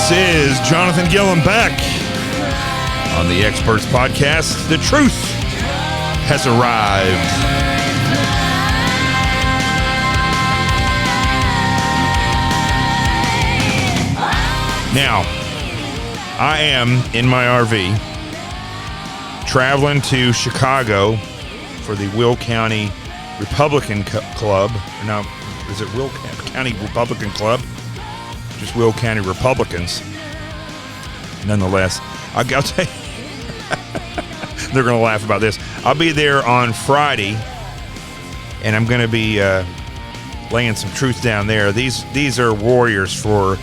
This is Jonathan Gilliam back on the Experts Podcast. The truth has arrived. Now, I am in my RV traveling to Chicago for the Will County Republican Club. Now, is it Will County Republican Club? Just Will County Republicans. Nonetheless, I'll tell you, they're going to laugh about this. I'll be there on Friday, and I'm going to be laying some truth down there. These are warriors for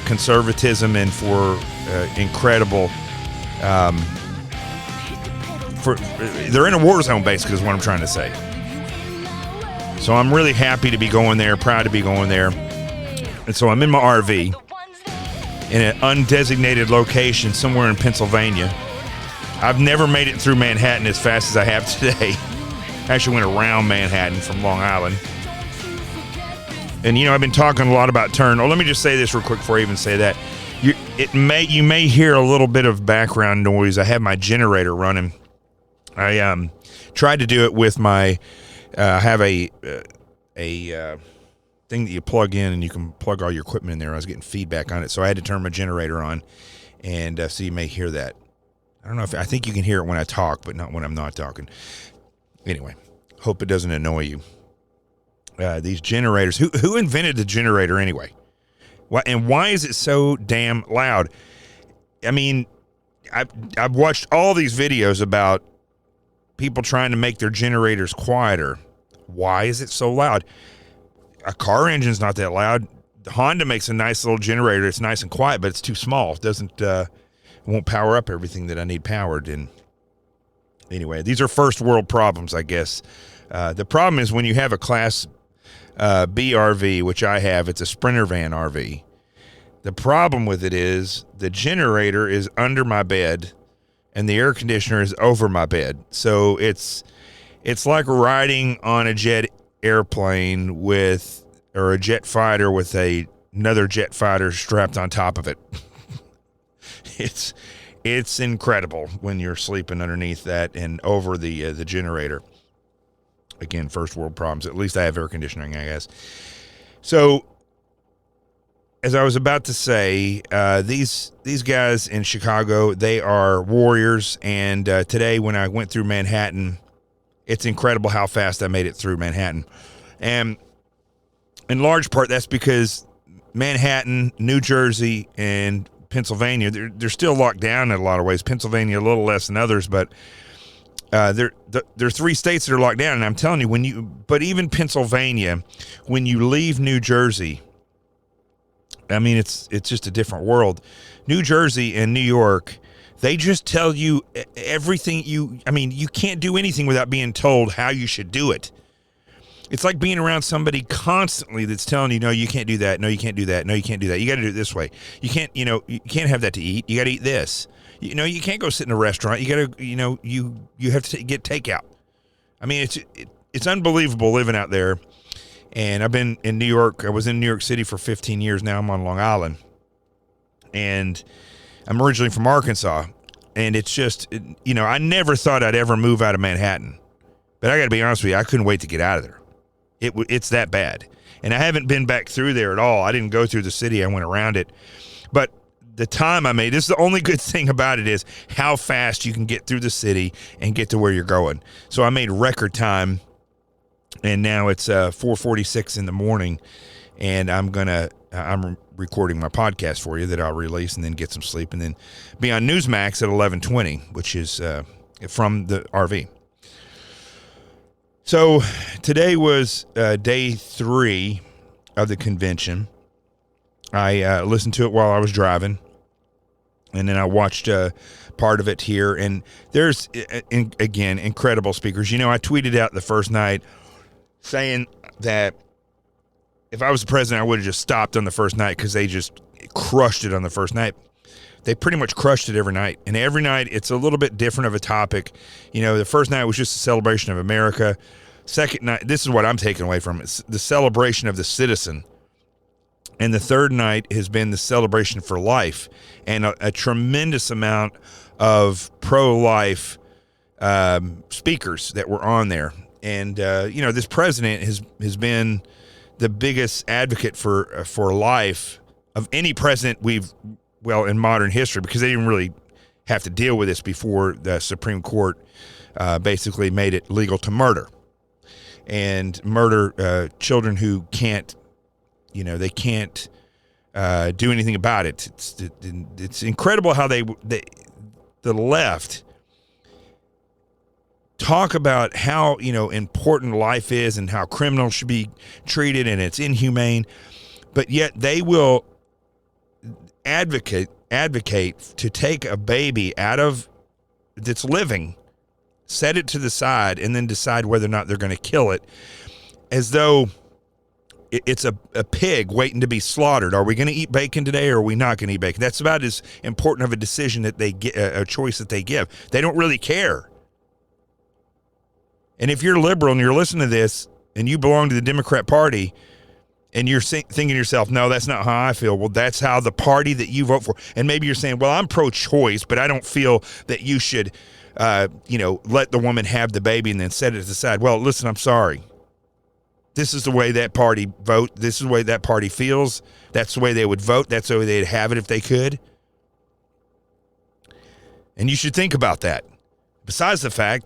conservatism and for incredible. They're in a war zone, basically, is what I'm trying to say. So I'm really happy to be going there, proud to be going there. And so I'm in my RV in an undesignated location somewhere in Pennsylvania. I've never made it through Manhattan as fast as I have today. I actually went around Manhattan from Long Island. And, you know, I've been talking a lot about turn. Oh, let me just say this real quick before I even say that. You may hear a little bit of background noise. I have my generator running. I tried to do it with my I have a thing that you plug in and you can plug all your equipment in there. I was getting feedback on it, so I had to turn my generator on, and so you may hear that. I don't know I think you can hear it when I talk, but not when I'm not talking. Anyway, hope it doesn't annoy you. These generators, who invented the generator anyway? Why is it so damn loud? I mean, I've watched all these videos about people trying to make their generators quieter. Why is it so loud? A car engine's not that loud. The Honda makes a nice little generator. It's nice and quiet, but it's too small. It won't power up everything that I need powered. And anyway, these are first world problems, I guess. The problem is when you have a Class B RV, which I have, it's a Sprinter van RV. The problem with it is the generator is under my bed and the air conditioner is over my bed. So it's like riding on a jet airplane or a jet fighter with another jet fighter strapped on top of it. It's incredible when you're sleeping underneath that and over the generator. Again, first world problems. At least I have air conditioning, I guess. So, as I was about to say, these guys in Chicago, they are warriors. And today, when I went through Manhattan, it's incredible how fast I made it through Manhattan. And in large part, that's because Manhattan, New Jersey, and Pennsylvania, they're still locked down in a lot of ways. Pennsylvania a little less than others, but there are three states that are locked down. And I'm telling you, but even Pennsylvania, when you leave New Jersey, I mean, it's just a different world. New Jersey and New York, they just tell you everything you can't do anything without being told how you should do it. It's like being around somebody constantly that's telling you, no, you can't do that. No, you can't do that. No, you can't do that. You got to do it this way. You can't have that to eat. You got to eat this. You can't go sit in a restaurant. You got to, you have to get takeout. I mean, it's unbelievable living out there. And I've been in New York. I was in New York City for 15 years. Now I'm on Long Island. And I'm originally from Arkansas. And it's just, I never thought I'd ever move out of Manhattan. But I got to be honest with you, I couldn't wait to get out of there. It's that bad. And I haven't been back through there at all. I didn't go through the city. I went around it. But the time I made, this is the only good thing about it, is how fast you can get through the city and get to where you're going. So I made record time. And now it's 4:46 in the morning, and I'm recording my podcast for you that I'll release and then get some sleep and then be on Newsmax at 11:20, which is from the RV. So today was day 3 of the convention. I listened to it while I was driving, and then I watched part of it here. And there's, again, incredible speakers. I tweeted out the first night saying that if I was the president, I would have just stopped on the first night because they just crushed it on the first night. They pretty much crushed it every night. And every night, it's a little bit different of a topic. The first night was just a celebration of America. Second night, this is what I'm taking away from it, it's the celebration of the citizen. And the third night has been the celebration for life, and a tremendous amount of pro-life speakers that were on there. And this president has been the biggest advocate for life of any president in modern history, because they didn't really have to deal with this before the Supreme Court basically made it legal to murder children who can't. They can't do anything about it. It's incredible how the left talk about how, important life is and how criminals should be treated and it's inhumane, but yet they will advocate to take a baby that's living, set it to the side, and then decide whether or not they're going to kill it, as though it's a pig waiting to be slaughtered. Are we going to eat bacon today, or are we not going to eat bacon? That's about as important of a decision that they get, a choice that they give. They don't really care. And if you're liberal and you're listening to this and you belong to the Democrat Party and you're thinking to yourself, no, that's not how I feel. Well, that's how the party that you vote for. And maybe you're saying, well, I'm pro-choice, but I don't feel that you should, let the woman have the baby and then set it to the side. Well, listen, I'm sorry. This is the way that party vote. This is the way that party feels. That's the way they would vote. That's the way they'd have it if they could. And you should think about that. Besides the fact,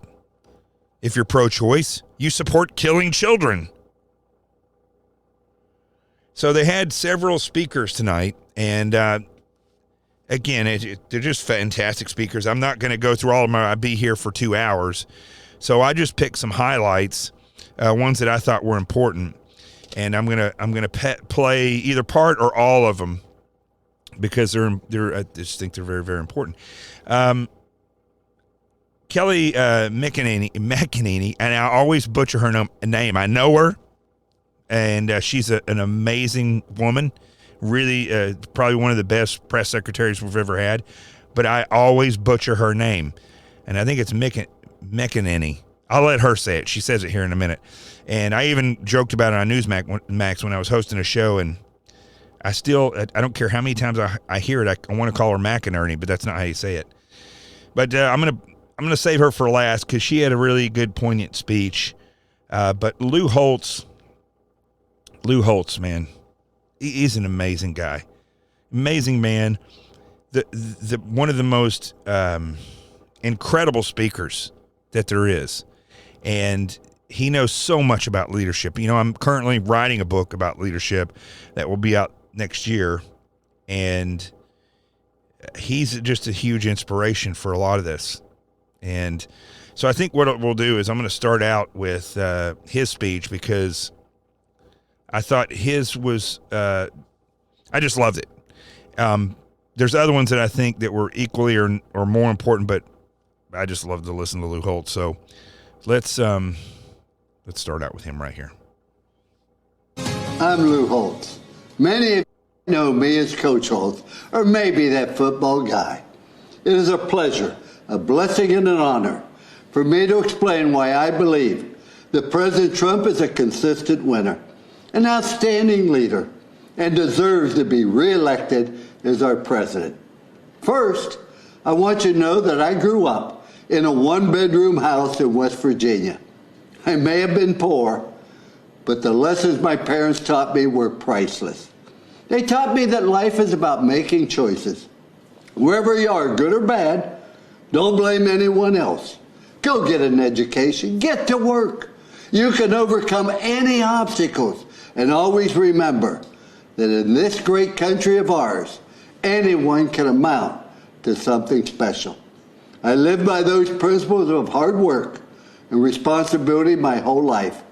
if you're pro-choice, you support killing children. So they had several speakers tonight, and again, they're just fantastic speakers. I'm not going to go through all of them. I'd be here for 2 hours. So I just picked some highlights. Ones that I thought were important, and I'm gonna play either part or all of them because I just think they're very, very important. Kelly McEnany, and I always butcher her name. I know her, and she's an amazing woman. Really, probably one of the best press secretaries we've ever had. But I always butcher her name, and I think it's McEnany. I'll let her say it. She says it here in a minute. And I even joked about it on Newsmax when I was hosting a show, and I don't care how many times I hear it, I want to call her McInerney, but that's not how you say it. But I'm gonna save her for last because she had a really good, poignant speech. But Lou Holtz, man, he's an amazing guy, amazing man. The one of the most incredible speakers that there is. And he knows so much about leadership. I'm currently writing a book about leadership that will be out next year. And he's just a huge inspiration for a lot of this. And so I think what we'll do is I'm going to start out with his speech because I thought his was, I just loved it. There's other ones that I think that were equally or more important, but I just love to listen to Lou Holtz. So let's start out with him right here. I'm Lou Holtz. Many of you know me as Coach Holtz, or maybe that football guy. It is a pleasure, a blessing, and an honor for me to explain why I believe that President Trump is a consistent winner, an outstanding leader, and deserves to be reelected as our president. First, I want you to know that I grew up in a one-bedroom house in West Virginia. I may have been poor, but the lessons my parents taught me were priceless. They taught me that life is about making choices. Wherever you are, good or bad, don't blame anyone else. Go get an education, get to work. You can overcome any obstacles, and always remember that in this great country of ours, anyone can amount to something special. I lived by those principles of hard work and responsibility my whole life,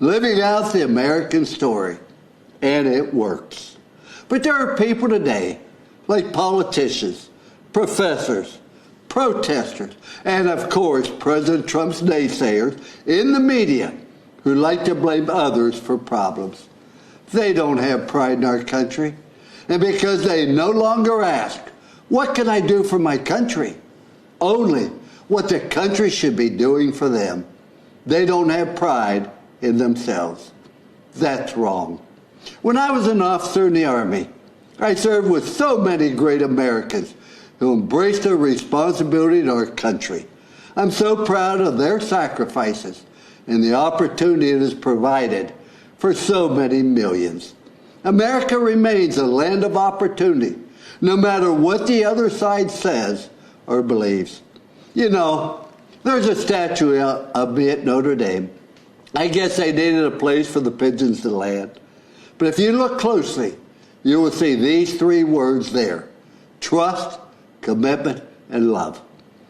living out the American story, and it works. But there are people today, like politicians, professors, protesters, and of course President Trump's naysayers in the media, who like to blame others for problems. They don't have pride in our country, and because they no longer ask, what can I do for my country? Only what the country should be doing for them. They don't have pride in themselves. That's wrong. When I was an officer in the Army, I served with so many great Americans who embraced their responsibility to our country. I'm so proud of their sacrifices and the opportunity it has provided for so many millions. America remains a land of opportunity, no matter what the other side says or believes. You know, there's a statue of me at Notre Dame. I guess they needed a place for the pigeons to land. But if you look closely, you will see these three words there: trust, commitment, and love.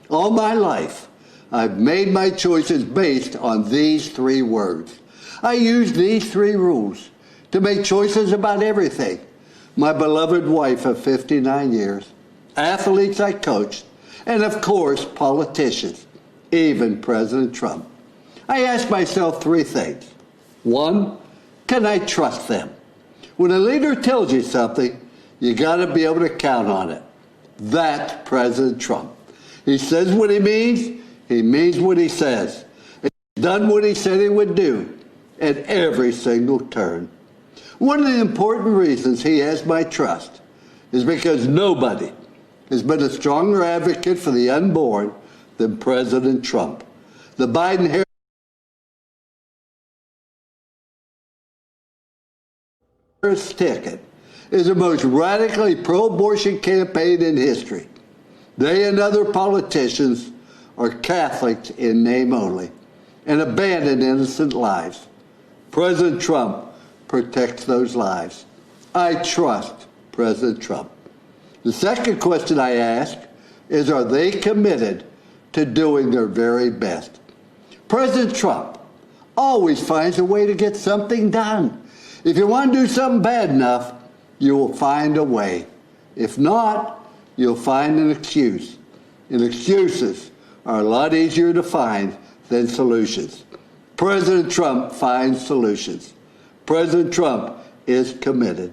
All my life, I've made my choices based on these three words. I use these three rules to make choices about everything: my beloved wife of 59 years, athletes I coached, and of course, politicians, even President Trump. I ask myself three things. One, can I trust them? When a leader tells you something, you got to be able to count on it. That's President Trump. He says what he means what he says. He's done what he said he would do at every single turn. One of the important reasons he has my trust is because nobody has been a stronger advocate for the unborn than President Trump. The Biden Harris ticket is the most radically pro-abortion campaign in history. They and other politicians are Catholics in name only and abandon innocent lives. President Trump protects those lives. I trust President Trump. The second question I ask is, are they committed to doing their very best? President Trump always finds a way to get something done. If you want to do something bad enough, you will find a way. If not, you'll find an excuse. And excuses are a lot easier to find than solutions. President Trump finds solutions. President Trump is committed.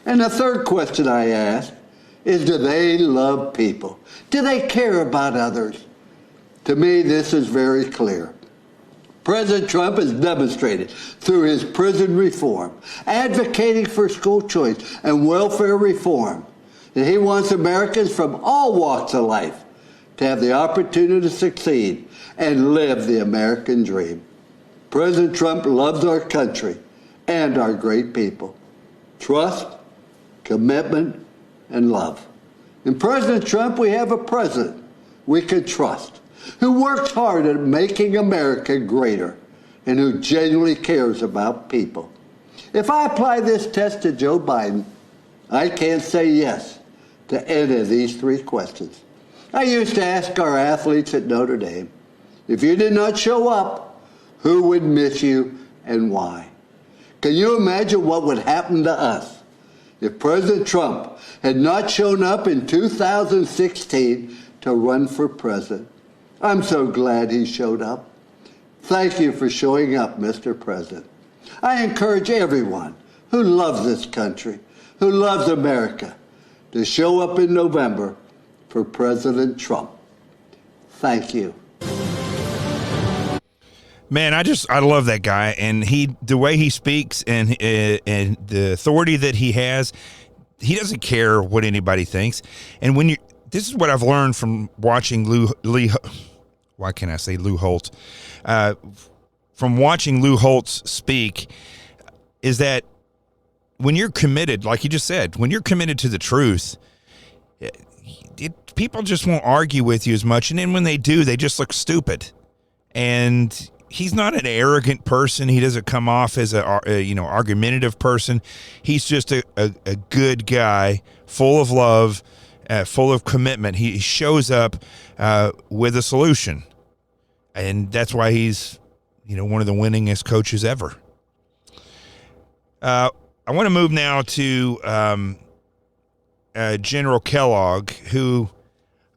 And the third question I ask is, do they love people? Do they care about others? To me, this is very clear. President Trump has demonstrated through his prison reform, advocating for school choice and welfare reform, that he wants Americans from all walks of life to have the opportunity to succeed and live the American dream. President Trump loves our country and our great people. Trust, commitment, and love. In President Trump, we have a president we can trust, who works hard at making America greater and who genuinely cares about people. If I apply this test to Joe Biden, I can't say yes to any of these three questions. I used to ask our athletes at Notre Dame, if you did not show up, who would miss you and why? Can you imagine what would happen to us if President Trump had not shown up in 2016 to run for president? I'm so glad he showed up. Thank you for showing up, Mr. President. I encourage everyone who loves this country, who loves America, to show up in November for President Trump. Thank you. Man, I love that guy, and the way he speaks and the authority that he has, he doesn't care what anybody thinks. And this is what I've learned from watching Lou Holtz? From watching Lou Holtz speak, is that when you're committed, like you just said, when you're committed to the truth, people just won't argue with you as much. And then when they do, they just look stupid. And he's not an arrogant person. He doesn't come off as a argumentative person. He's just a good guy, full of love, full of commitment. He shows up with a solution, and that's why he's one of the winningest coaches ever. I want to move now to General Kellogg, who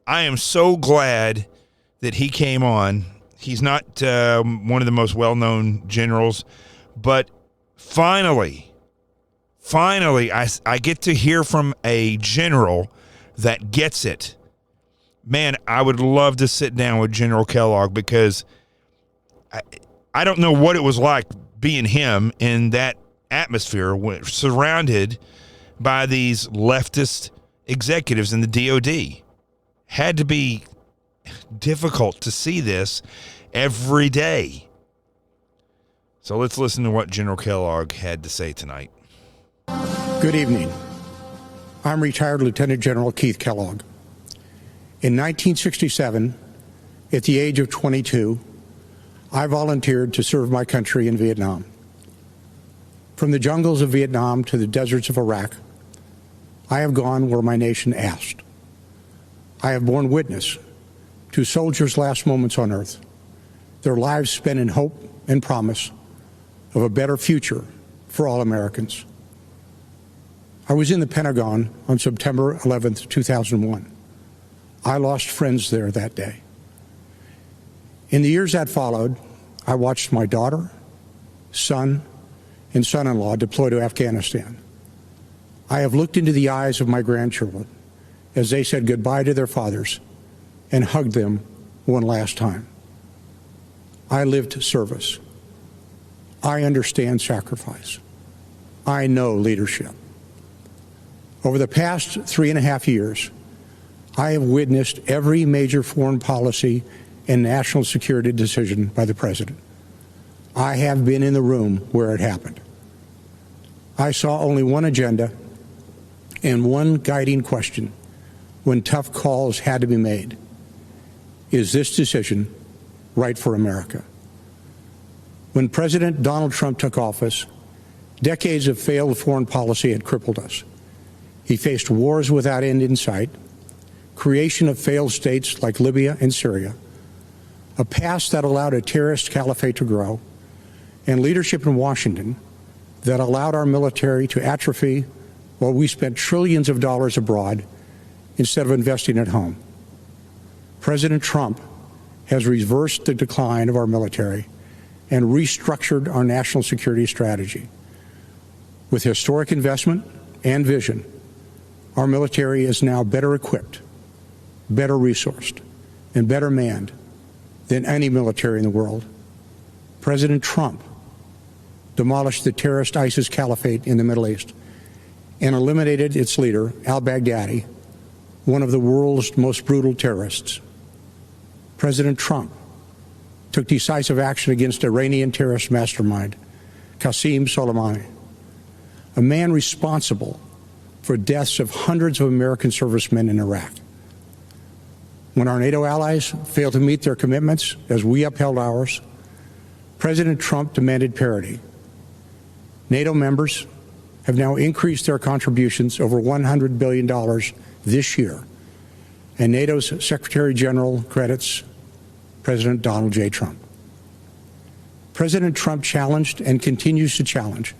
I am so glad that he came on. He's not one of the most well-known generals, but finally, I get to hear from a general that gets it. Man, I would love to sit down with General Kellogg, because I don't know what it was like being him in that atmosphere, surrounded by these leftist executives in the DOD. Had to be difficult to see this every day. So let's listen to what General Kellogg had to say tonight. Good evening. I'm retired Lieutenant General Keith Kellogg. In 1967, at the age of 22, I volunteered to serve my country in Vietnam. From the jungles of Vietnam to the deserts of Iraq, I have gone where my nation asked. I have borne witness to soldiers' last moments on earth, their lives spent in hope and promise of a better future for all Americans. I was in the Pentagon on September 11th, 2001. I lost friends there that day. In the years that followed, I watched my daughter, son, and son-in-law deploy to Afghanistan. I have looked into the eyes of my grandchildren as they said goodbye to their fathers and hugged them one last time. I lived service. I understand sacrifice. I know leadership. Over the past 3.5 years, I have witnessed every major foreign policy and national security decision by the president. I have been in the room where it happened. I saw only one agenda and one guiding question when tough calls had to be made. Is this decision right for America? When President Donald Trump took office, decades of failed foreign policy had crippled us. He faced wars without end in sight, creation of failed states like Libya and Syria, a past that allowed a terrorist caliphate to grow, and leadership in Washington that allowed our military to atrophy while we spent trillions of dollars abroad instead of investing at home. President Trump has reversed the decline of our military and restructured our national security strategy. With historic investment and vision, our military is now better equipped, better resourced, and better manned than any military in the world. President Trump demolished the terrorist ISIS caliphate in the Middle East and eliminated its leader, al-Baghdadi, one of the world's most brutal terrorists. President Trump took decisive action against Iranian terrorist mastermind, Qasem Soleimani, a man responsible for deaths of hundreds of American servicemen in Iraq. When our NATO allies failed to meet their commitments as we upheld ours, President Trump demanded parity. NATO members have now increased their contributions over $100 billion this year, and NATO's Secretary General credits President Donald J. Trump. President Trump challenged and continues to challenge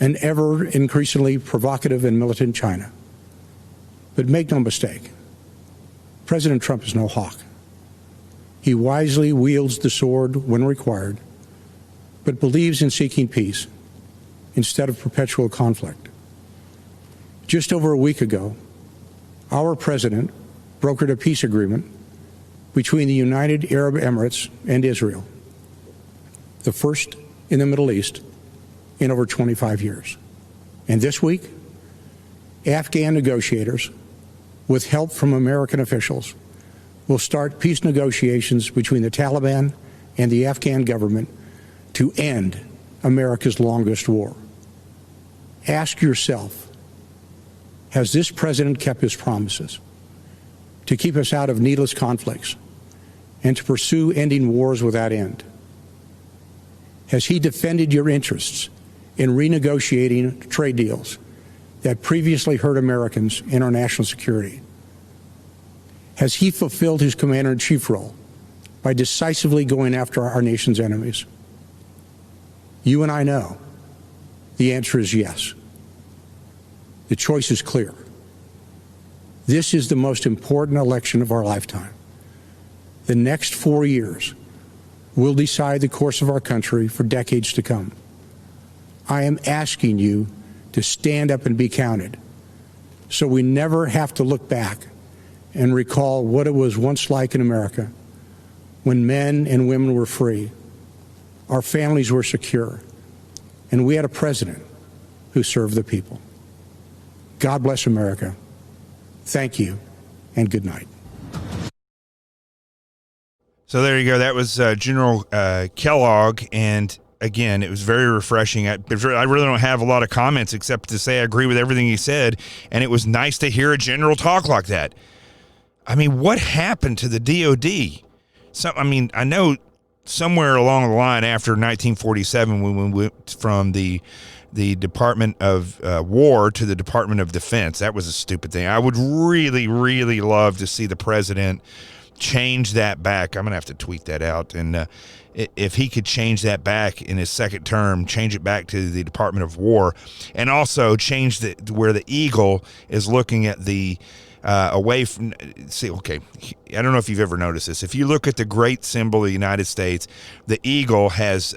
an ever increasingly provocative and militant China. But make no mistake, President Trump is no hawk. He wisely wields the sword when required, but believes in seeking peace instead of perpetual conflict. Just over a week ago, our president brokered a peace agreement between the United Arab Emirates and Israel, the first in the Middle East in over 25 years. And this week, Afghan negotiators, with help from American officials, will start peace negotiations between the Taliban and the Afghan government to end America's longest war. Ask yourself, has this president kept his promises to keep us out of needless conflicts and to pursue ending wars without end? Has he defended your interests in renegotiating trade deals that previously hurt Americans and our national security? Has he fulfilled his commander-in-chief role by decisively going after our nation's enemies? You and I know the answer is yes. The choice is clear. This is the most important election of our lifetime. The next 4 years will decide the course of our country for decades to come. I am asking you to stand up and be counted so we never have to look back and recall what it was once like in America when men and women were free, our families were secure, and we had a president who served the people. God bless America. Thank you, and good night. So there you go. That was General Kellogg, and again, it was very refreshing. I really don't have a lot of comments except to say I agree with everything he said, and it was nice to hear a general talk like that. I mean, what happened to the DOD? I know somewhere along the line after 1947, when we went from the Department of War to the Department of Defense, that was a stupid thing. I would really, really love to see the president change that back. I'm going to have to tweet that out. And if he could change that back in his second term, change it back to the Department of War, and also change where the eagle is looking at the away from, see, okay, I don't know if you've ever noticed this. If you look at the great symbol of the United States, the eagle has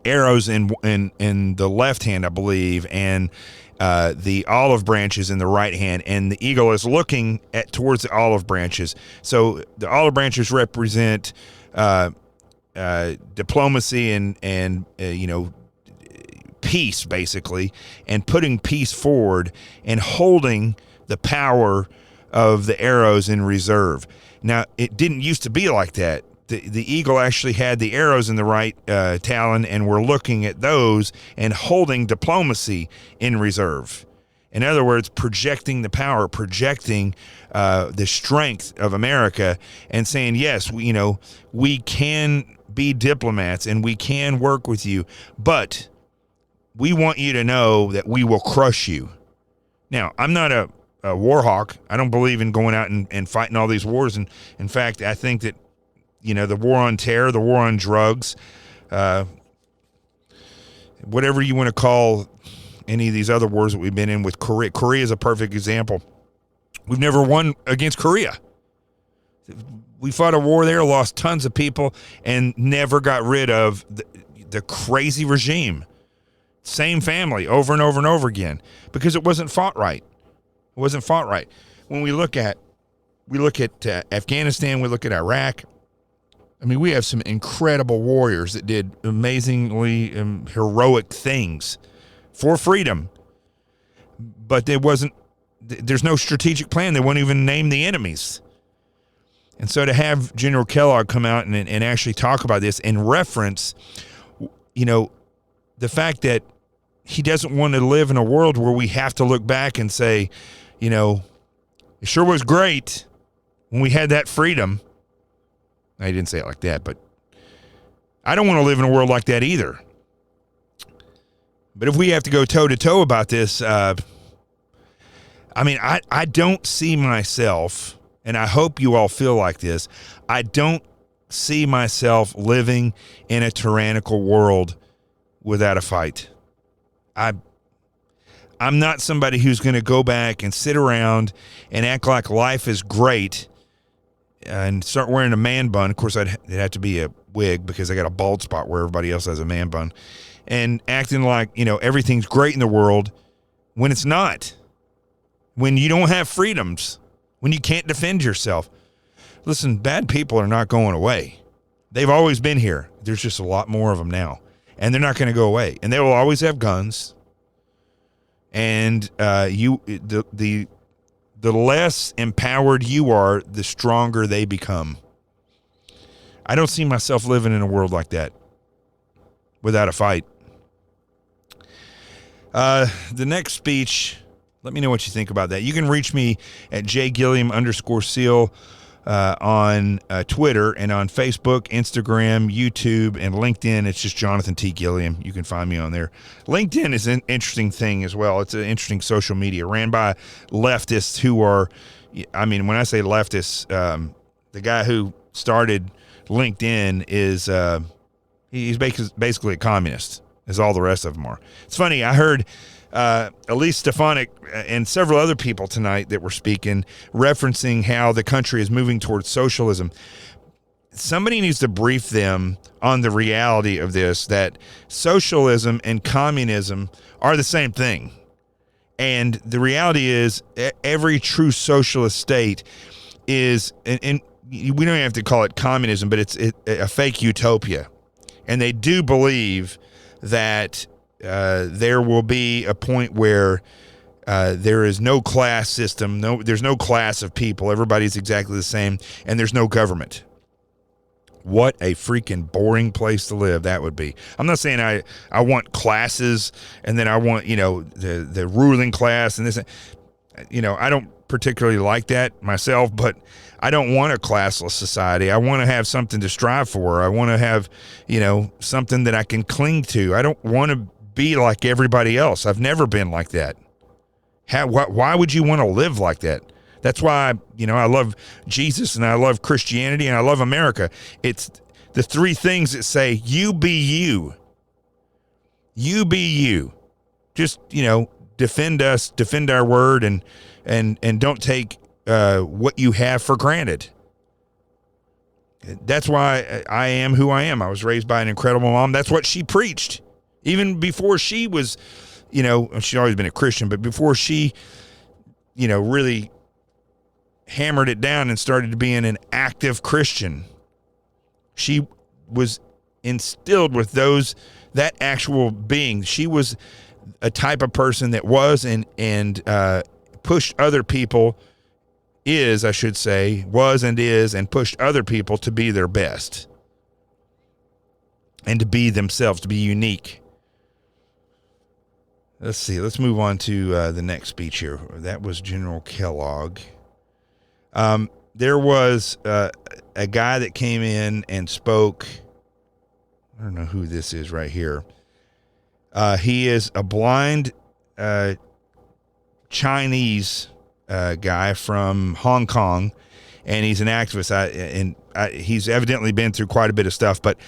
arrows in the left hand, I believe, and the olive branches in the right hand, and the eagle is looking towards the olive branches. So the olive branches represent diplomacy and peace, basically, and putting peace forward and holding the power of the arrows in reserve. Now, it didn't used to be like that. The eagle actually had the arrows in the right talon, and we're looking at those and holding diplomacy in reserve. In other words, projecting the power, projecting the strength of America, and saying, yes, we can be diplomats and we can work with you, but we want you to know that we will crush you. Now, I'm not a war hawk. I don't believe in going out and fighting all these wars. And in fact, I think that the war on terror, the war on drugs, whatever you want to call any of these other wars that we've been in with Korea. Korea is a perfect example. We've never won against Korea. We fought a war there, lost tons of people, and never got rid of the crazy regime. Same family over and over and over again, because it wasn't fought right. It wasn't fought right. When we look at Afghanistan, we look at Iraq. I mean, we have some incredible warriors that did amazingly heroic things for freedom, but there's no strategic plan. They won't even name the enemies. And so to have General Kellogg come out and actually talk about this and reference, the fact that he doesn't want to live in a world where we have to look back and say, it sure was great when we had that freedom. I didn't say it like that, but I don't want to live in a world like that either. But if we have to go toe-to-toe about this, I don't see myself, and I hope you all feel like this, I don't see myself living in a tyrannical world without a fight. I'm not somebody who's going to go back and sit around and act like life is great and start wearing a man bun. Of course, it'd have to be a wig because I got a bald spot where everybody else has a man bun. And acting like, everything's great in the world when it's not. When you don't have freedoms. When you can't defend yourself. Listen, bad people are not going away. They've always been here. There's just a lot more of them now. And they're not going to go away. And they will always have guns. And the less empowered you are, the stronger they become. I don't see myself living in a world like that without a fight. The next speech, let me know what you think about that. You can reach me at jgilliam_seal on Twitter, and on Facebook, Instagram, YouTube, and LinkedIn. It's just Jonathan T. Gilliam. You can find me on there. LinkedIn is an interesting thing as well. It's an interesting social media ran by leftists who are, when I say leftists, the guy who started LinkedIn is he's basically a communist, as all the rest of them are. It's funny, I heard Elise Stefanik and several other people tonight that were speaking, referencing how the country is moving towards socialism. Somebody needs to brief them on the reality of this, that socialism and communism are the same thing. And the reality is every true socialist state is, and we don't even have to call it communism, but it's a fake utopia. And they do believe that there will be a point where there is no class system. There's no class of people. Everybody's exactly the same, and there's no government. What a freaking boring place to live that would be. I'm not saying I want classes, and then I want, the ruling class and this. I don't particularly like that myself, but I don't want a classless society. I want to have something to strive for. I want to have, something that I can cling to. I don't want to be like everybody else. I've never been like that. Why would you want to live like that? That's why, I love Jesus, and I love Christianity, and I love America. It's the three things that say, you be you. You be you. Just, defend us, defend our word, and don't take what you have for granted. That's why I am who I am. I was raised by an incredible mom. That's what she preached. Even before she was, she'd always been a Christian, but before she, really hammered it down and started being an active Christian, she was instilled with that actual being. She was a type of person that was and pushed other people, was and is, and pushed other people to be their best and to be themselves, to be unique. Let's see. Let's move on to the next speech here. That was General Kellogg. There was a guy that came in and spoke. I don't know who this is right here. He is a blind Chinese guy from Hong Kong, and he's an activist. He's evidently been through quite a bit of stuff, but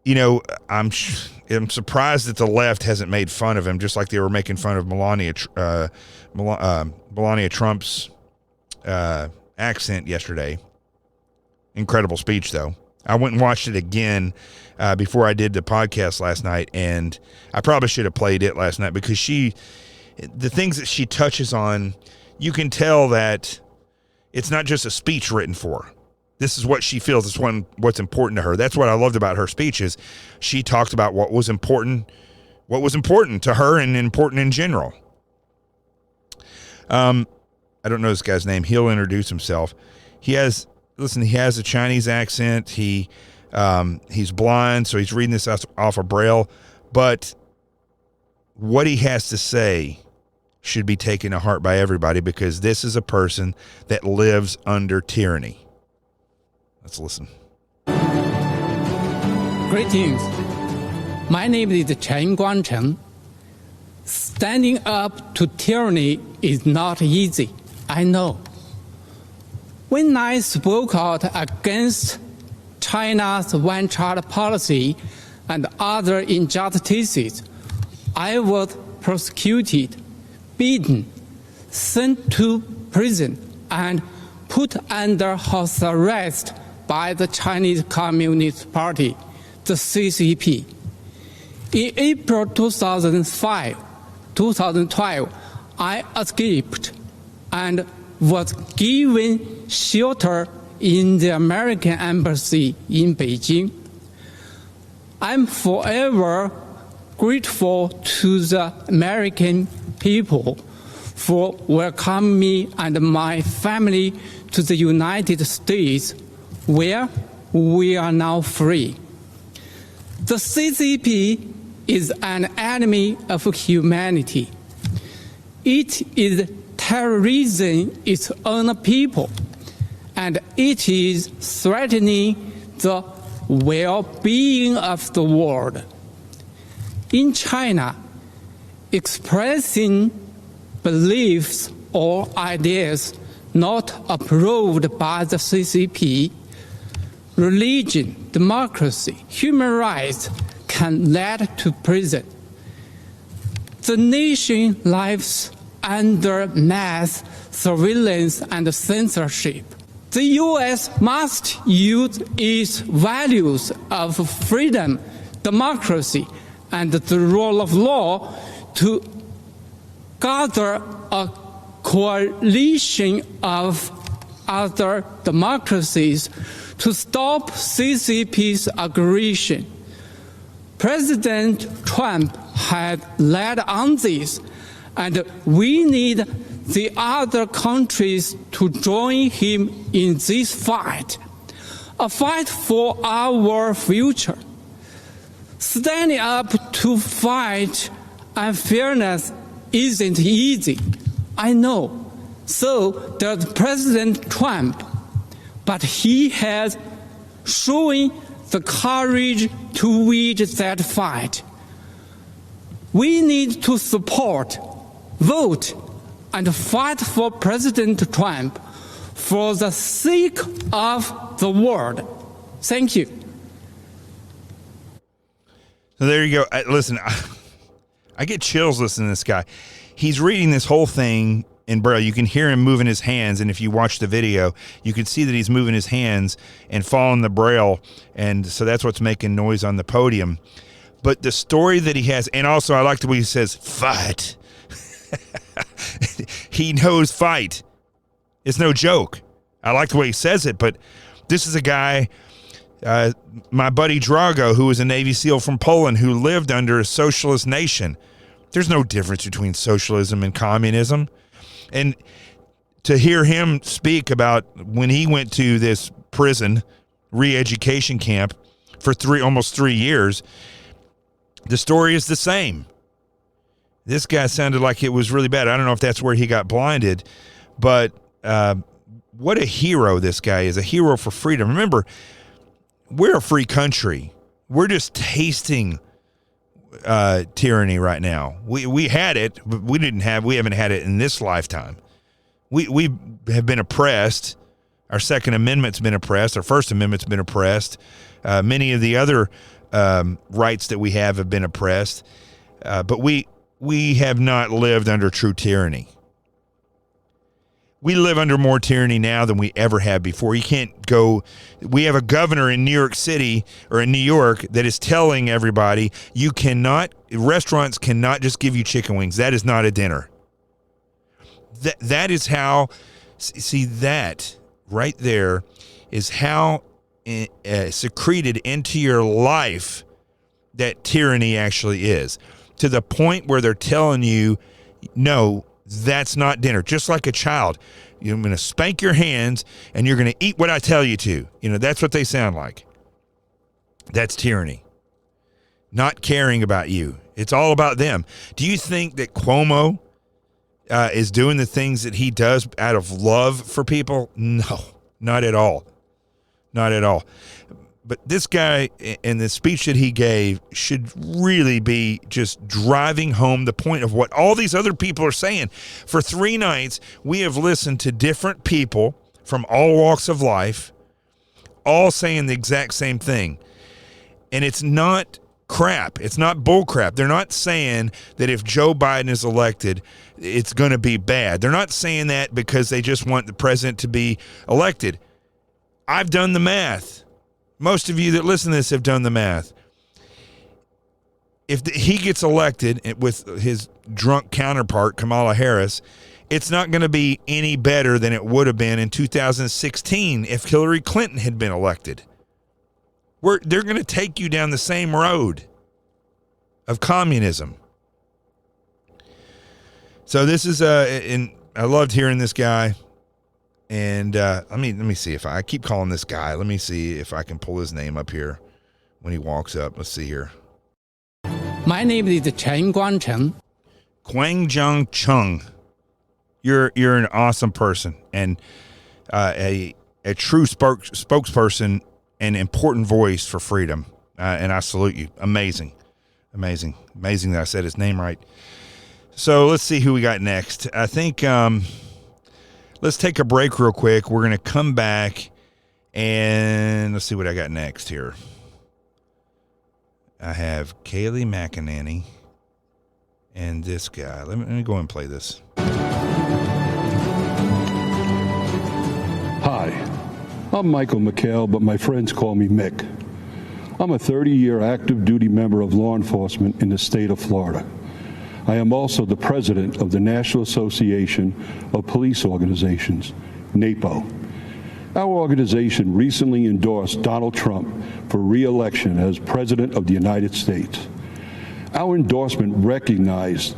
I'm surprised that the left hasn't made fun of him, just like they were making fun of Melania Trump's accent yesterday. Incredible speech, though. I went and watched it again before I did the podcast last night, and I probably should have played it last night because the things that she touches on, you can tell that it's not just a speech written for her. This is what she feels is what's important to her. That's what I loved about her speech is she talked about what was important to her and important in general. I don't know this guy's name. He'll introduce himself. He has a Chinese accent. He's blind, so he's reading this off of Braille. But what he has to say should be taken to heart by everybody because this is a person that lives under tyranny. Let's listen. Greetings. My name is Chen Guangcheng. Standing up to tyranny is not easy, I know. When I spoke out against China's one-child policy and other injustices, I was prosecuted, beaten, sent to prison, and put under house arrest by the Chinese Communist Party, the CCP. In April 2012, I escaped and was given shelter in the American Embassy in Beijing. I'm forever grateful to the American people for welcoming me and my family to the United States, where we are now free. The CCP is an enemy of humanity. It is terrorizing its own people, and it is threatening the well-being of the world. In China, expressing beliefs or ideas not approved by the CCP, religion, democracy, human rights can lead to prison. The nation lives under mass surveillance and censorship. The U.S. must use its values of freedom, democracy, and the rule of law to gather a coalition of other democracies to stop CCP's aggression. President Trump had led on this, and we need the other countries to join him in this fight, a fight for our future. Standing up to fight unfairness isn't easy, I know. So does President Trump, but he has shown the courage to wage that fight. We need to support, vote, and fight for President Trump for the sake of the world. Thank you. So there you go. Listen, I get chills listening to this guy. He's reading this whole thing in Braille. You can hear him moving his hands, and if you watch the video, you can see that he's moving his hands and following the Braille, and so that's what's making noise on the podium. But the story that he has, and also I like the way he says, fight. He knows fight. It's no joke. I like the way he says it, but this is a guy, my buddy Drago, who was a Navy SEAL from Poland, who lived under a socialist nation. There's no difference between socialism and communism. And to hear him speak about when he went to this prison re-education camp for almost 3 years, the story is the same. This guy sounded like it was really bad. I don't know if that's where he got blinded, but what a hero this guy is, a hero for freedom. Remember, we're a free country. We're just tasting tyranny right now. We had it, but we haven't had it in this lifetime. We have been oppressed. Our Second Amendment's been oppressed. Our First Amendment's been oppressed. Many of the other rights that we have been oppressed. But we have not lived under true tyranny. We live under more tyranny now than we ever have before. You can't go. We have a governor in New York City or in New York that is telling everybody restaurants cannot just give you chicken wings. That is not a dinner. That is how, see, that right there is how secreted into your life that tyranny actually is, to the point where they're telling you, no, that's not dinner. Just like a child, you're going to spank your hands and you're going to eat what I tell you to. That's what they sound like. That's tyranny. Not caring about you. It's all about them. Do you think that Cuomo is doing the things that he does out of love for people? No, not at all. Not at all. But this guy, in the speech that he gave, should really be just driving home the point of what all these other people are saying. For 3 nights, we have listened to different people from all walks of life, all saying the exact same thing. And it's not crap. It's not bull crap. They're not saying that if Joe Biden is elected, it's going to be bad. They're not saying that because they just want the president to be elected. I've done the math. Most of you that listen to this have done the math. If he gets elected with his drunk counterpart, Kamala Harris, it's not going to be any better than it would have been in 2016 if Hillary Clinton had been elected. They're going to take you down the same road of communism. So this is, and I loved hearing this guy. And let me see if I keep calling this guy. Let me see if I can pull his name up here when he walks up. Let's see here. My name is Chen Guangcheng. Guangzhong Chung. You're an awesome person and a true spokesperson and important voice for freedom. And I salute you. Amazing that I said his name right. So let's see who we got next. I think let's take a break real quick. We're going to come back and let's see what I got next here. I have Kayleigh McEnany and this guy. Let me go and play this. Hi, I'm Michael McHale, but my friends call me Mick. I'm a 30-year active duty member of law enforcement in the state of Florida. I am also the president of the National Association of Police Organizations, NAPO. Our organization recently endorsed Donald Trump for re-election as President of the United States. Our endorsement recognized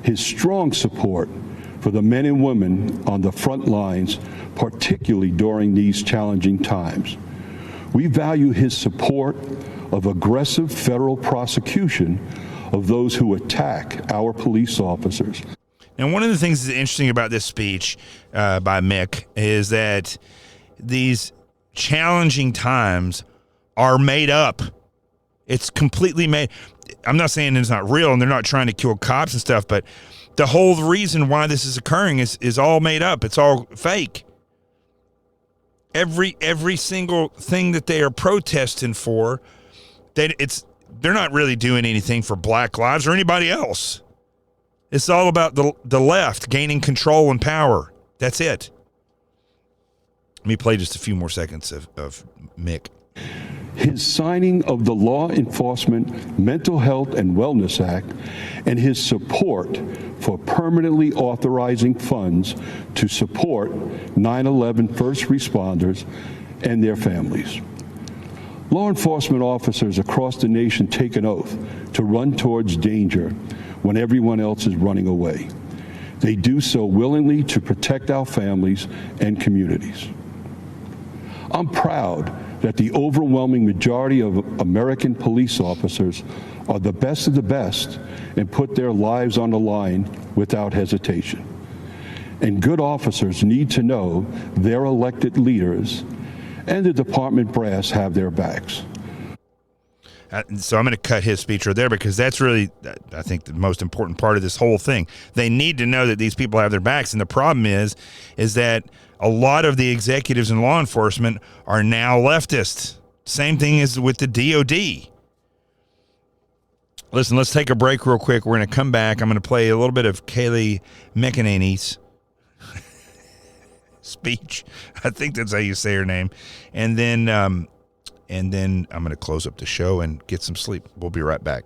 his strong support for the men and women on the front lines, particularly during these challenging times. We value his support of aggressive federal prosecution of those who attack our police officers. And one of the things that's interesting about this speech by Mick is that these challenging times are made up. It's completely made. I'm not saying it's not real and they're not trying to kill cops and stuff, but the whole reason why this is occurring is all made up. It's all fake. Every single thing that they are protesting for, they're not really doing anything for Black lives or anybody else. It's all about the left gaining control and power. That's it. Let me play just a few more seconds of Mick. His signing of the Law Enforcement Mental Health and Wellness Act and his support for permanently authorizing funds to support 9/11 first responders and their families. Law enforcement officers across the nation take an oath to run towards danger when everyone else is running away. They do so willingly to protect our families and communities. I'm proud that the overwhelming majority of American police officers are the best of the best and put their lives on the line without hesitation. And good officers need to know their elected leaders and the department brass have their backs. So I'm going to cut his speech right there because that's really, I think, the most important part of this whole thing. They need to know that these people have their backs. And the problem is that a lot of the executives in law enforcement are now leftists. Same thing as with the DOD. Listen, let's take a break real quick. We're going to come back. I'm going to play a little bit of Kayleigh McEnany's speech. I think that's how you say her name. And then I'm going to close up the show and get some sleep. We'll be right back.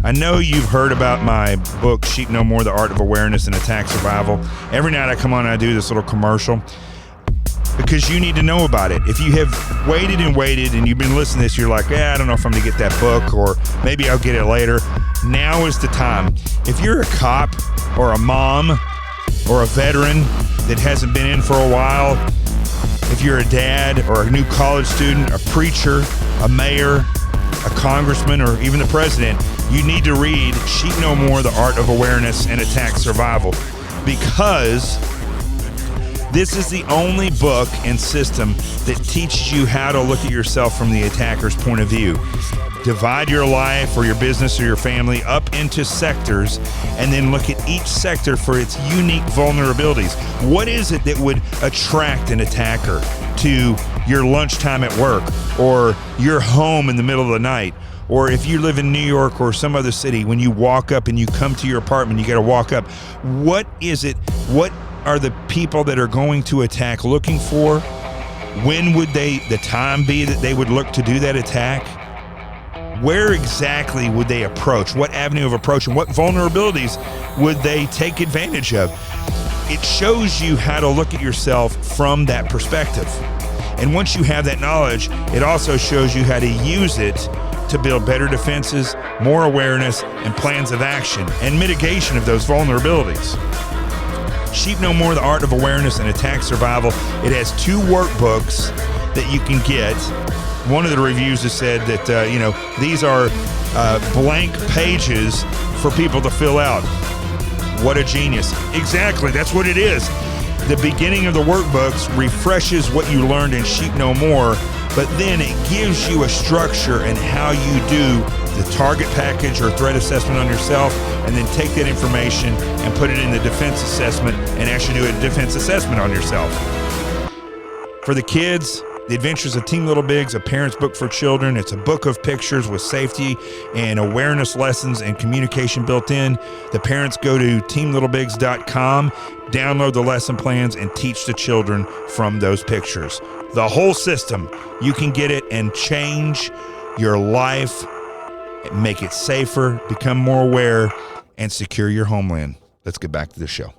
I know you've heard about my book, Sheep No More, The Art of Awareness and Attack Survival. Every night I come on and I do this little commercial because you need to know about it. If you have waited and you've been listening to this, you're like, I don't know if I'm going to get that book or maybe I'll get it later. Now is the time. If you're a cop or a mom or a veteran that hasn't been in for a while, if you're a dad or a new college student, a preacher, a mayor, a congressman, or even the president, you need to read Sheep No More, The Art of Awareness and Attack Survival, because this is the only book and system that teaches you how to look at yourself from the attacker's point of view. Divide your life or your business or your family up into sectors and then look at each sector for its unique vulnerabilities. What is it that would attract an attacker to your lunchtime at work or your home in the middle of the night? Or if you live in New York or some other city, when you walk up and you come to your apartment, you got to walk up. What is it? What are the people that are going to attack looking for? When would the time be that they would look to do that attack? Where exactly would they approach? What avenue of approach and what vulnerabilities would they take advantage of? It shows you how to look at yourself from that perspective. And once you have that knowledge, it also shows you how to use it to build better defenses, more awareness, and plans of action and mitigation of those vulnerabilities. Sheep No More, The Art of Awareness and Attack Survival. It has 2 workbooks that you can get. One of the reviews has said that, these are blank pages for people to fill out. What a genius. Exactly, that's what it is. The beginning of the workbooks refreshes what you learned in Sheep No More, but then it gives you a structure and how you do the target package or threat assessment on yourself, and then take that information and put it in the defense assessment and actually do a defense assessment on yourself. For the kids, The Adventures of Team Little Bigs, a parent's book for children. It's a book of pictures with safety and awareness lessons and communication built in. The parents go to teamlittlebigs.com, download the lesson plans, and teach the children from those pictures. The whole system. You can get it and change your life, make it safer, become more aware, and secure your homeland. Let's get back to the show.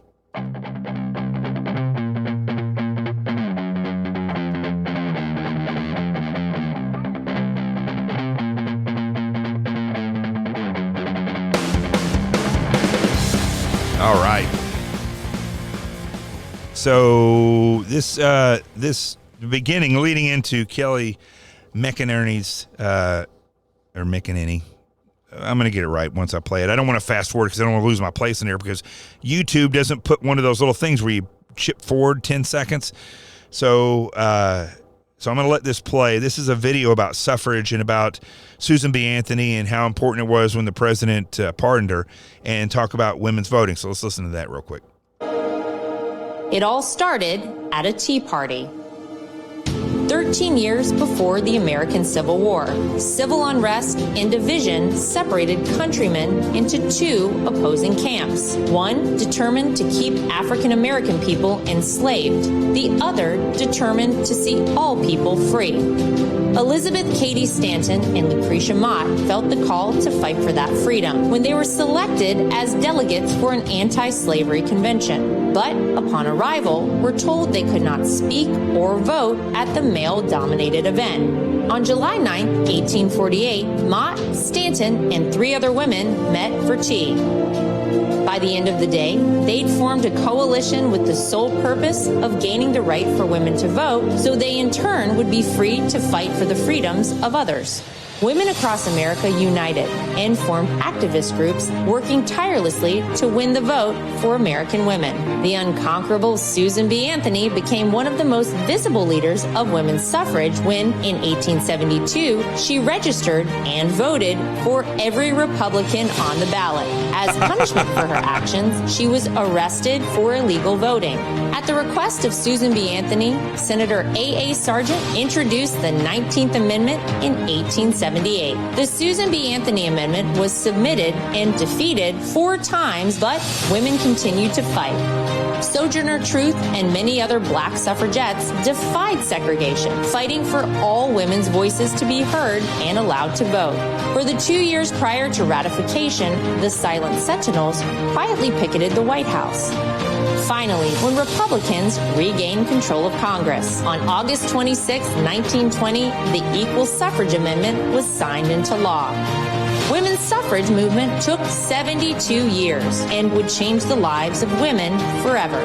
So this beginning leading into Kelly McInerney's or McInerney. I'm going to get it right once I play it. I don't want to fast forward because I don't want to lose my place in there because YouTube doesn't put one of those little things where you chip forward 10 seconds. So I'm going to let this play. This is a video about suffrage and about Susan B. Anthony and how important it was when the president pardoned her, and talk about women's voting. So let's listen to that real quick. It all started at a tea party. 13 years before the American Civil War, civil unrest and division separated countrymen into two opposing camps. One determined to keep African American people enslaved, the other determined to see all people free. Elizabeth Cady Stanton and Lucretia Mott felt the call to fight for that freedom when they were selected as delegates for an anti-slavery convention. But upon arrival, were told they could not speak or vote at the male-dominated event. On July 9, 1848, Mott, Stanton, and 3 other women met for tea. By the end of the day, they'd formed a coalition with the sole purpose of gaining the right for women to vote, so they in turn would be free to fight for the freedoms of others. Women across America united and formed activist groups working tirelessly to win the vote for American women. The unconquerable Susan B. Anthony became one of the most visible leaders of women's suffrage when, in 1872, she registered and voted for every Republican on the ballot. As punishment for her actions, she was arrested for illegal voting. At the request of Susan B. Anthony, Senator A.A. Sargent introduced the 19th Amendment in 1878. The Susan B. Anthony Amendment was submitted and defeated 4 times, but women continued to fight. Sojourner Truth and many other black suffragettes defied segregation, fighting for all women's voices to be heard and allowed to vote. For the 2 years prior to ratification, the Silent Sentinels quietly picketed the White House. Finally, when Republicans regained control of Congress, on August 26, 1920, the Equal Suffrage Amendment was signed into law. Women's suffrage movement took 72 years and would change the lives of women forever.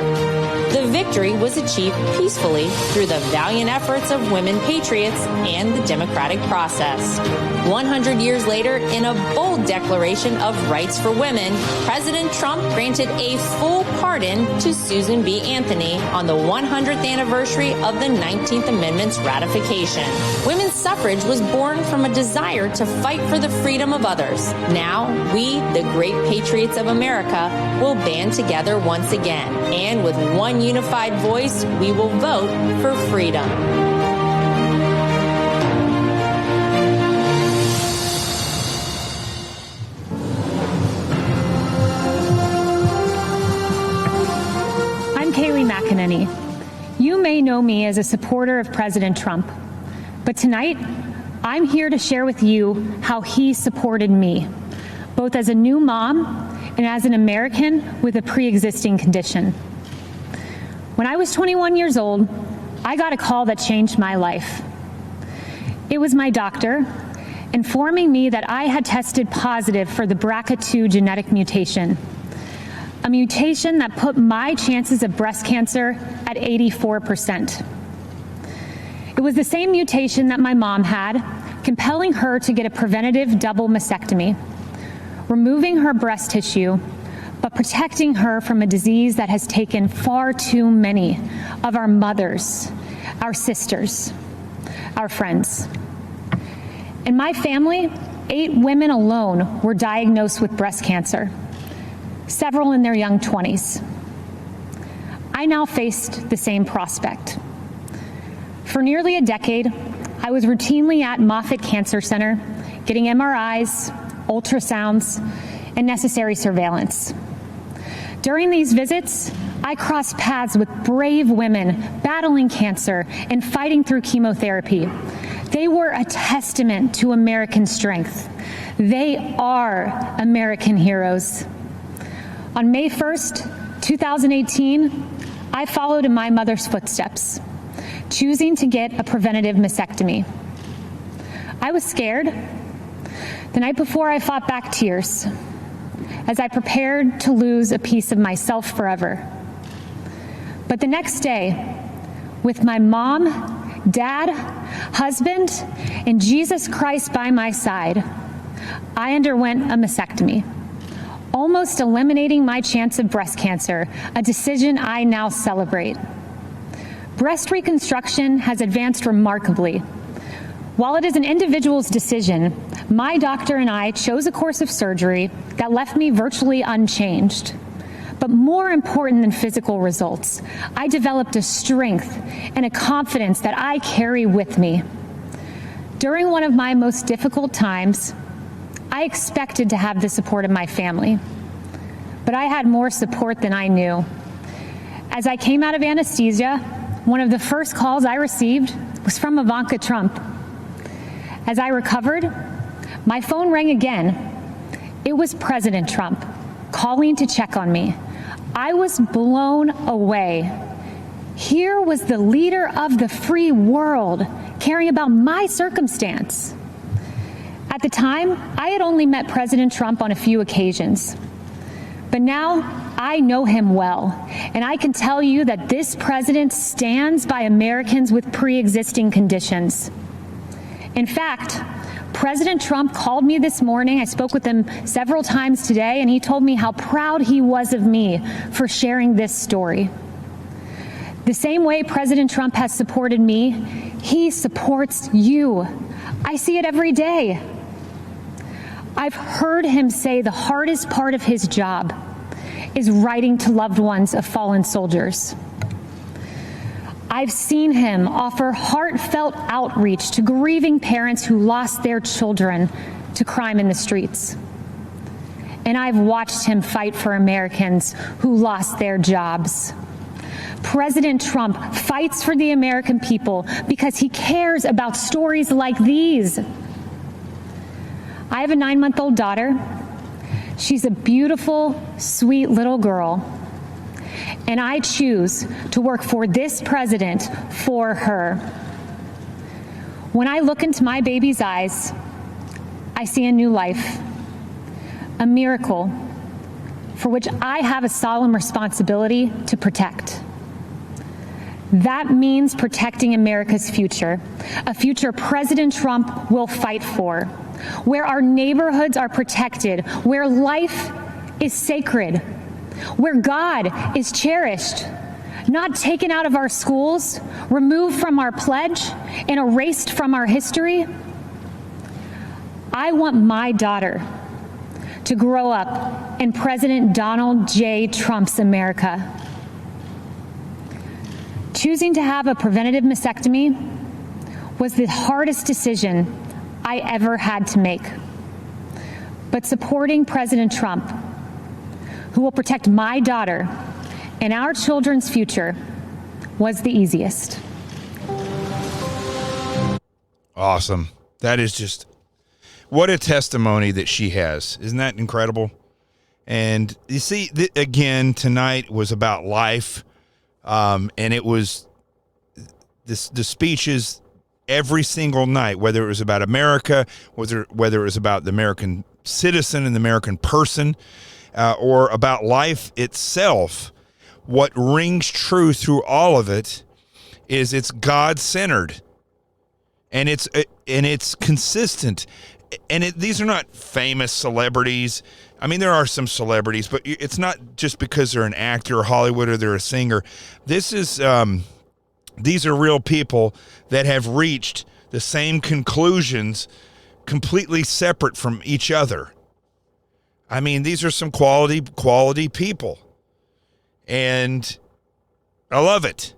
The victory was achieved peacefully through the valiant efforts of women patriots and the democratic process. 100 years later, in a bold declaration of rights for women, President Trump granted a full pardon to Susan B. Anthony on the 100th anniversary of the 19th Amendment's ratification. Women's suffrage was born from a desire to fight for the freedom of others. Now, we, the great patriots of America, will band together once again, and with one unified voice, we will vote for freedom. McInerney. You may know me as a supporter of President Trump, but tonight I'm here to share with you how he supported me, both as a new mom and as an American with a pre-existing condition. When I was 21 years old, I got a call that changed my life. It was my doctor informing me that I had tested positive for the BRCA2 genetic mutation, a mutation that put my chances of breast cancer at 84%. It was the same mutation that my mom had, compelling her to get a preventative double mastectomy, removing her breast tissue, but protecting her from a disease that has taken far too many of our mothers, our sisters, our friends. In my family, 8 women alone were diagnosed with breast cancer, several in their young 20s. I now faced the same prospect. For nearly a decade, I was routinely at Moffitt Cancer Center, getting MRIs, ultrasounds, and necessary surveillance. During these visits, I crossed paths with brave women battling cancer and fighting through chemotherapy. They were a testament to American strength. They are American heroes. On May 1st, 2018, I followed in my mother's footsteps, choosing to get a preventative mastectomy. I was scared. The night before, I fought back tears as I prepared to lose a piece of myself forever. But the next day, with my mom, dad, husband, and Jesus Christ by my side, I underwent a mastectomy, almost eliminating my chance of breast cancer, a decision I now celebrate. Breast reconstruction has advanced remarkably. While it is an individual's decision, my doctor and I chose a course of surgery that left me virtually unchanged. But more important than physical results, I developed a strength and a confidence that I carry with me. During one of my most difficult times, I expected to have the support of my family, but I had more support than I knew. As I came out of anesthesia, one of the first calls I received was from Ivanka Trump. As I recovered, my phone rang again. It was President Trump calling to check on me. I was blown away. Here was the leader of the free world caring about my circumstance. At the time, I had only met President Trump on a few occasions. But now I know him well, and I can tell you that this president stands by Americans with pre-existing conditions. In fact, President Trump called me this morning. I spoke with him several times today, and he told me how proud he was of me for sharing this story. The same way President Trump has supported me, he supports you. I see it every day. I've heard him say the hardest part of his job is writing to loved ones of fallen soldiers. I've seen him offer heartfelt outreach to grieving parents who lost their children to crime in the streets. And I've watched him fight for Americans who lost their jobs. President Trump fights for the American people because he cares about stories like these. I have a 9-month-old daughter. She's a beautiful, sweet little girl. And I choose to work for this president for her. When I look into my baby's eyes, I see a new life, a miracle for which I have a solemn responsibility to protect. That means protecting America's future, a future President Trump will fight for, where our neighborhoods are protected, where life is sacred, where God is cherished, not taken out of our schools, removed from our pledge, and erased from our history. I want my daughter to grow up in President Donald J. Trump's America. Choosing to have a preventative mastectomy was the hardest decision I ever had to make. But supporting President Trump, who will protect my daughter and our children's future, was the easiest. Awesome. That is just, what a testimony that she has. Isn't that incredible? And you see, again, tonight was about life. And it was the speeches every single night, whether it was about America, whether it was about the American citizen and the American person, or about life itself. What rings true through all of it is it's God-centered, and it's consistent. And these are not famous celebrities. I mean, there are some celebrities, but it's not just because they're an actor or Hollywood or they're a singer. This is these are real people that have reached the same conclusions, completely separate from each other. I mean, these are some quality people, and I love it.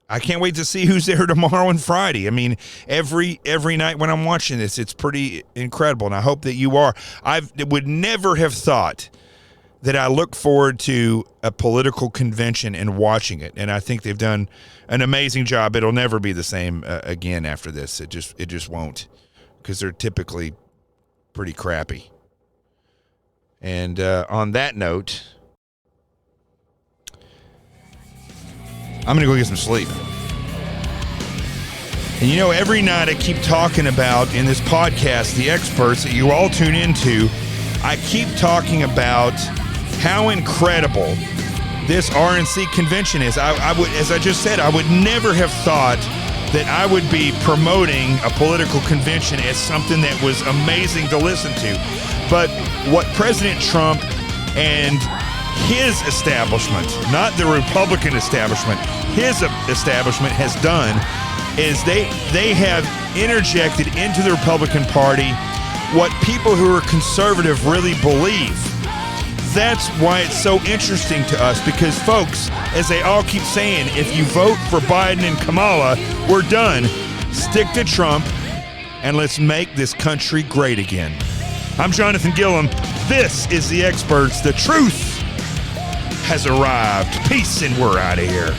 I can't wait to see who's there tomorrow and Friday. I mean, every night when I'm watching this, it's pretty incredible, and I hope that you are. I would never have thought that I look forward to a political convention and watching it, and I think they've done an amazing job. It'll never be the same again after this. It just won't, because they're typically pretty crappy. And on that note, I'm going to go get some sleep. And you know, every night I keep talking about in this podcast, the experts that you all tune into, I keep talking about how incredible this RNC convention is. I would, as I just said, I would never have thought that I would be promoting a political convention as something that was amazing to listen to. But what President Trump and his establishment, not the Republican establishment, his establishment has done is they have interjected into the Republican Party what people who are conservative really believe. That's why it's so interesting to us, because folks, as they all keep saying, if you vote for Biden and Kamala, we're done. Stick to Trump and let's make this country great again. I'm Jonathan Gilliam. This is The Experts. The truth has arrived. Peace, and we're out of here.